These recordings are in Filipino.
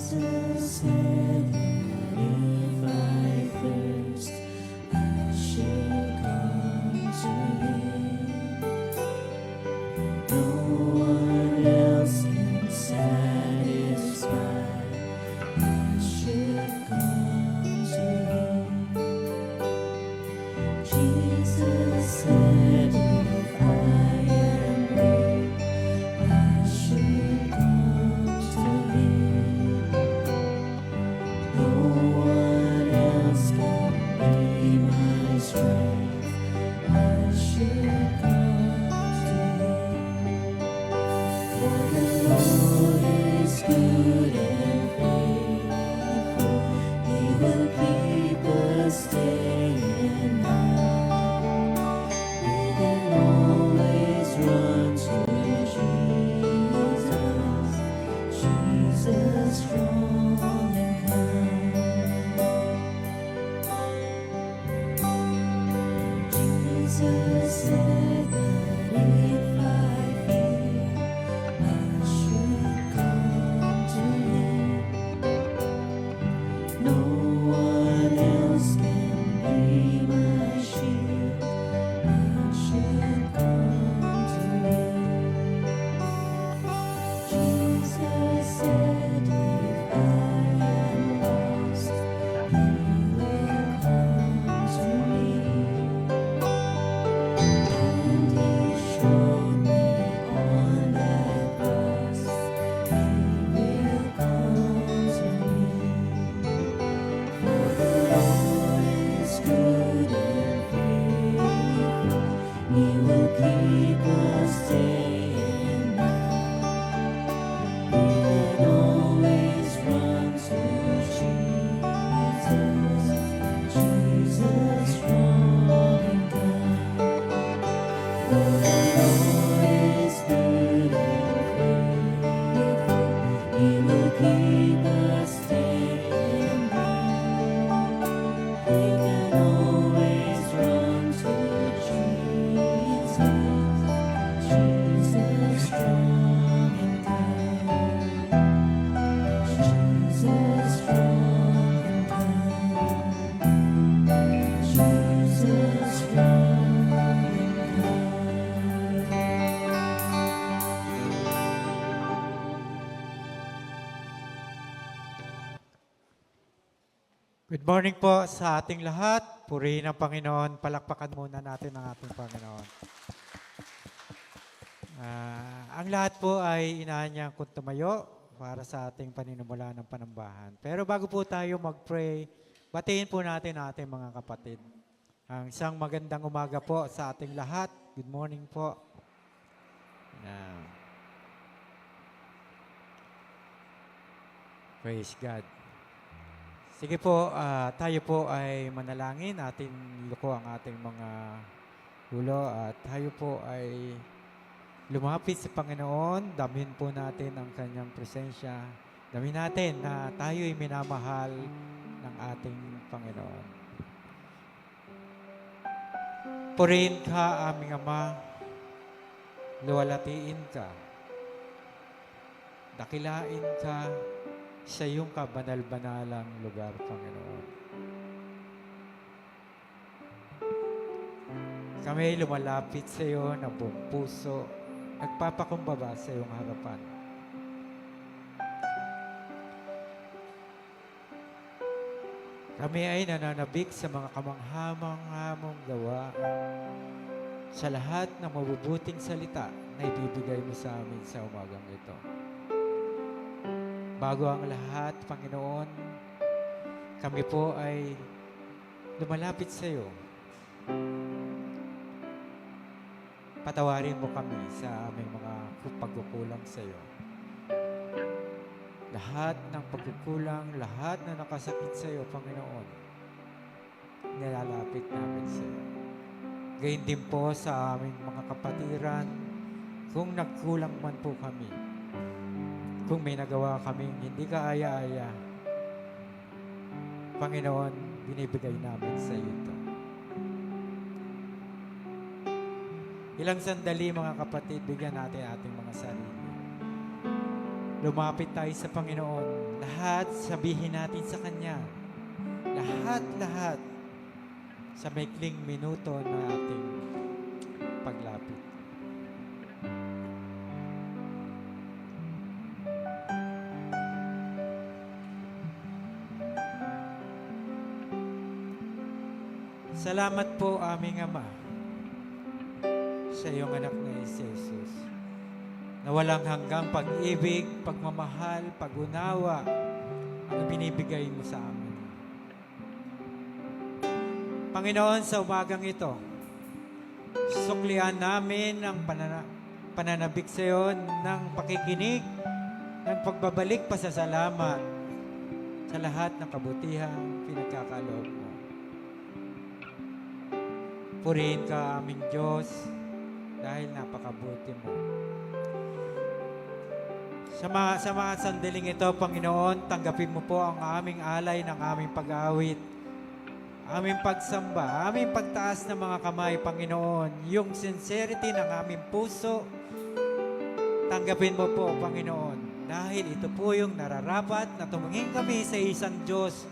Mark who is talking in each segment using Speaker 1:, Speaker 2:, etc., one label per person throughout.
Speaker 1: Jesus said that if I thirst, I should come to Him. No one else can satisfy. I should come to Him. Jesus said, if I am weak, I should come to Him. No one else can be my strength. I should come to Him. For the Lord is good and faithful. He will keep us day and night. We can always run to Jesus. Jesus strong and kind. Jesus said that if I fear, I should come to Him. No one else can be my shield. I should come to Him. Jesus said, if I am lost, He will come to me. And He showed me on that cross, He will come to me. For the Lord is good and faithful. He will keep us day and night. We can always run to Jesus. Jesus strong and kind. For the Lord is good and faithful. He will keep us day and night. We can always run to Jesus. Jesus strong and kind. Jesus strong and kind. Jesus strong and
Speaker 2: Good morning po sa ating lahat. Purihin ang Panginoon. Palakpakan muna natin ang ating Panginoon. Ang lahat po ay inaanyang kung tumayo para sa ating paninumula ng panambahan. Pero bago po tayo mag-pray, batiin po natin ang ating mga kapatid. Ang isang magandang umaga po sa ating lahat. Good morning po. Praise God. Sige po, tayo po ay manalangin, atin luko ang ating mga ulo at tayo po ay lumapit sa Panginoon, damin po natin ang Kanyang presensya. Damin natin na tayo ay minamahal ng ating Panginoon. Purihin ka, aming Ama, luwalatiin ka, dakilain ka, sa iyong kabanal-banalang lugar, Panginoon. Kami lumalapit sa iyo na buong puso, nagpapakumbaba sa iyong harapan. Kami ay nananabik sa mga kamanghamang-hamong gawa sa lahat ng mabubuting salita na ibibigay mo sa amin sa umagang ito. Bago ang lahat, Panginoon, kami po ay lumalapit sa iyo. Patawarin mo kami sa aming mga pagkukulang sa iyo. Lahat ng pagkukulang, lahat na nakasakit sa iyo, Panginoon, nilalapit namin sa iyo. Gayon din po sa aming mga kapatiran, kung nagkulang man po kami, kung may nagawa kaming hindi kaaya-aya, Panginoon, binibigay namin sa iyo ito. Ilang sandali mga kapatid, bigyan natin ating mga sarili. Lumapit tayo sa Panginoon. Lahat sabihin natin sa Kanya. Lahat sa maikling minuto na ating paglapit. Salamat po aming Ama sa iyong anak na Jesus na walang hanggang pag-ibig, pagmamahal, pag-unawa ang binibigay mo sa amin. Panginoon, sa umagang ito, suklian namin ang pananabik sa iyo ng pakikinig, ng pagbabalik pasasalamat sa lahat ng kabutihang pinagkakaloob mo. Purihin ka aming Diyos dahil napakabuti mo. Sa mga sandaling ito, Panginoon, tanggapin mo po ang aming alay ng aming pag-awit, aming pagsamba, aming pagtaas ng mga kamay, Panginoon, yung sincerity ng aming puso, tanggapin mo po, Panginoon, dahil ito po yung nararapat na tumingin kami sa isang Diyos,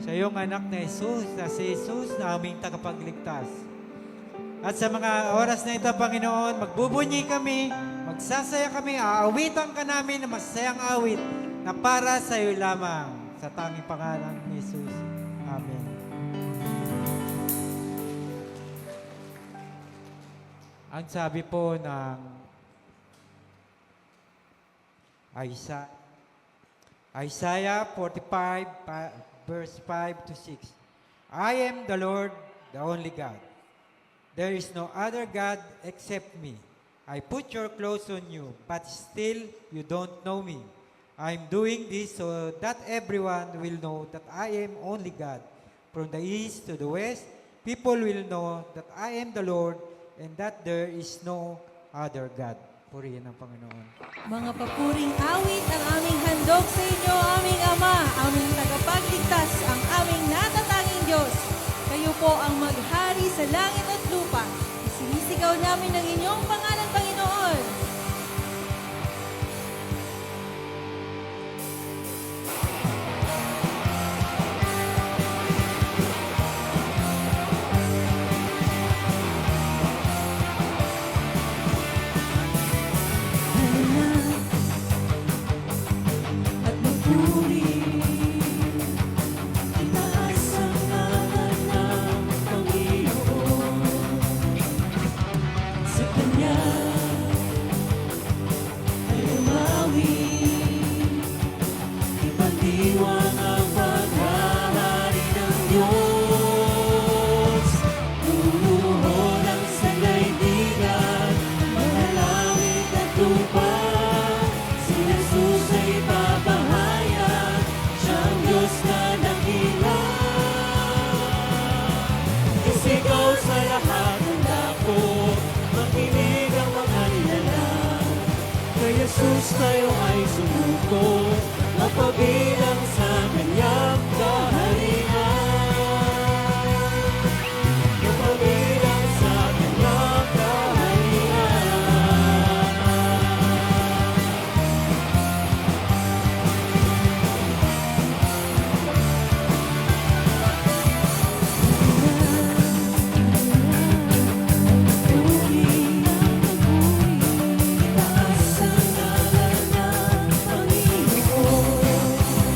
Speaker 2: sa iyong anak na Jesus, na si Jesus na aming tagapagligtas. At sa mga oras na ito, Panginoon, magbubunyi kami, magsasaya kami, aawitan ka namin na masayang awit na para sa iyo lamang, sa tanging pangalan ni Jesus. Amen. Ang sabi po ng Isaiah 45, verse 5 to 6. I am the Lord, the only God. There is no other God except me. I put your clothes on you, but still you don't know me. I'm doing this so that everyone will know that I am only God. From the east to the west, people will know that I am the Lord and that there is no other God. Purihin ang Panginoon.
Speaker 3: Mga papuring awit ang aming handog sa inyo, aming Ama, aming tagapagligtas, ang aming natatanging Diyos. Kayo po ang maghari sa langit at lupa. Sinisigaw namin ang inyong pangalan, Panginoon.
Speaker 1: At magpuri, itaas ang ngalan ng Panginoon. Sa Kanya ay umawi, ipagdiwang ang paghahari ng Diyos. Luluhod ang sandaigdigan, manalangin at lupa. Si Jesus ay papahayag, siyang Diyos na dakila. Isigaw sa lahat ng dako, makinig ang mga nilalang. Kay Jesus tayo ay sumuko, mapabilang sa kanyang kaharian. Mapabilang sa kanyang kaharian. Itaas ang ngalan ng Panginoon.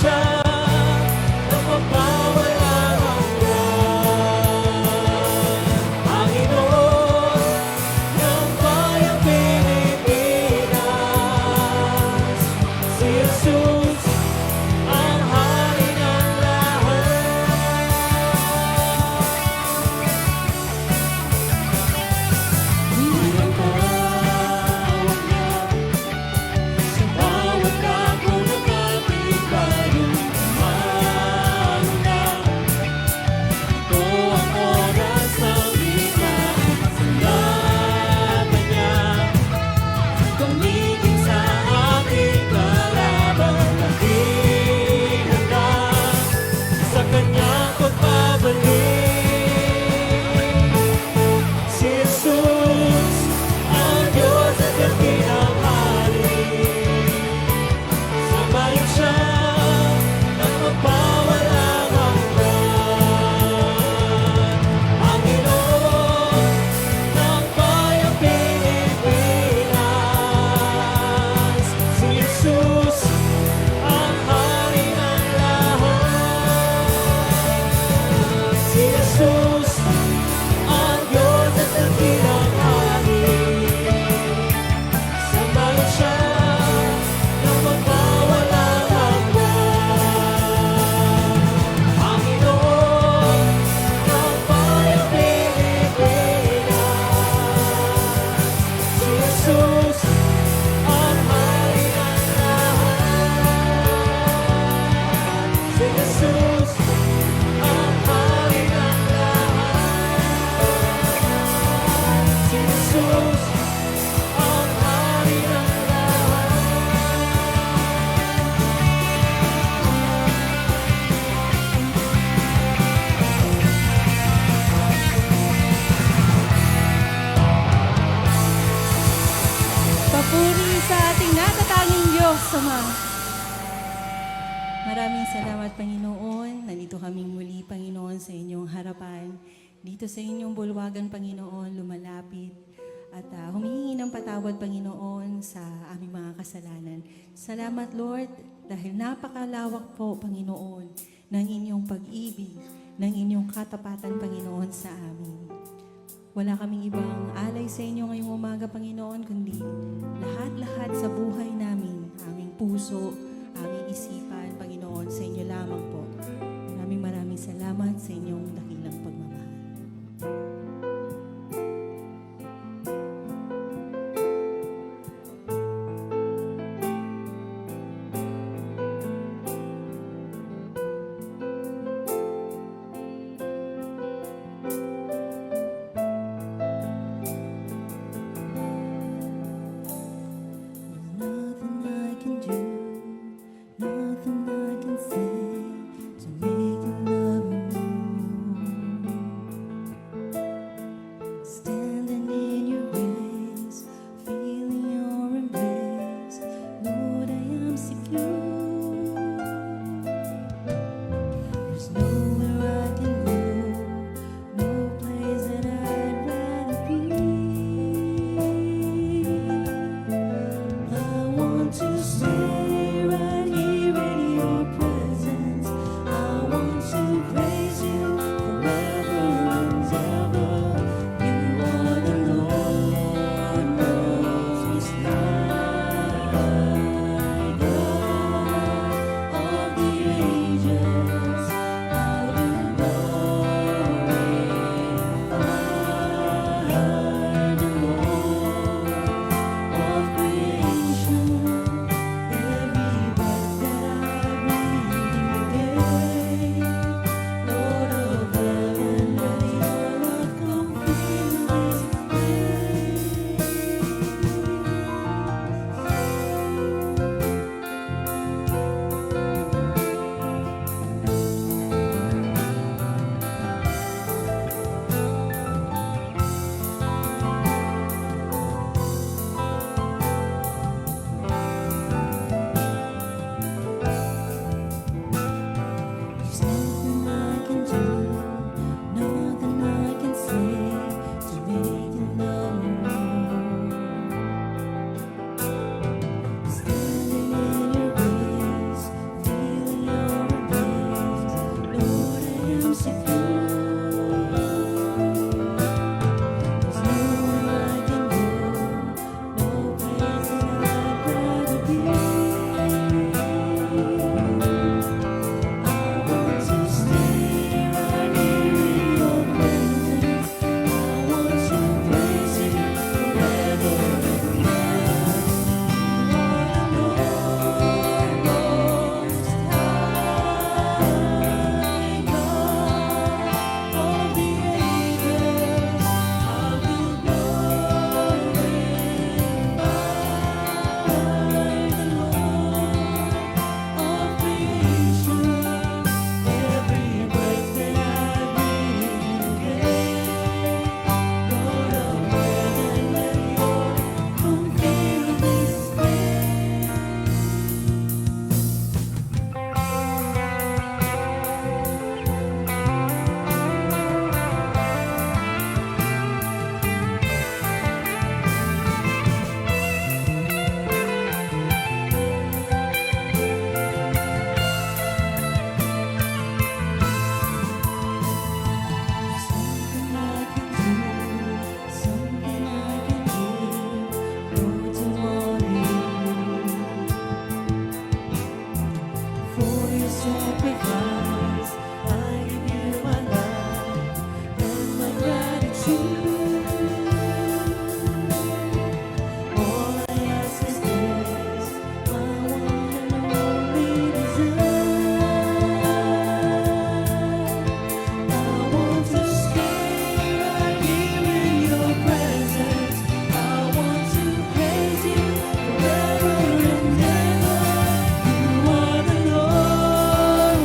Speaker 1: siya na magpawalang hanggan. Panginoon ng bayang Pilipinas, si Jesus ang hari ng lahat. Tinatawag niya sa bawat dako ng ating bayan. Mahal na ito ang oras ng biglaan. Salamat niya gamitin sa ating kalaban. Laging handa sa kanyang pagbabalik. Si Jesus ang Diyos at dakilang hari. Sambahin siya ng magpawalang hanggan. Panginoon ng bayang Pilipinas, si Jesus ang hari ng lahat. Si Jesus ang Diyos at dakilang hari. Sambahin siya ng magpawalang hanggan. Panginoon ng bayang Pilipinas, si Jesus ang hari ng lahat. Si Jesus ang hari ng lahat. Si Jesus ang hari ng
Speaker 3: Papuri sa ating natatanging Diyos, Ama. Maraming salamat, Panginoon. Nandito kaming muli, Panginoon, sa inyong harapan. Dito sa inyong bulwagan, Panginoon, lumalapit. At humihingi ng patawad, Panginoon, sa aming mga kasalanan. Salamat, Lord, dahil napakalawak po, Panginoon, ng inyong pag-ibig, ng inyong katapatan, Panginoon, sa amin. Wala kaming ibang alay sa inyo ngayong umaga, Panginoon, kundi lahat-lahat sa buhay namin, aming puso, aming isipan, Panginoon, sa inyo lamang po. Maraming salamat sa inyong dakilang pagmamahal. Nothing I can do, nothing
Speaker 1: sacrifice. I give you my life and my gratitude. All I ask is this, my one and only desire. I want to stay right here in your presence. I want to praise you forever and ever. You are the Lord,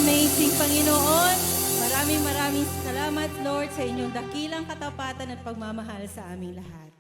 Speaker 3: amazing Panginoon. Maraming salamat, Lord, sa inyong dakilang katapatan at pagmamahal sa aming lahat.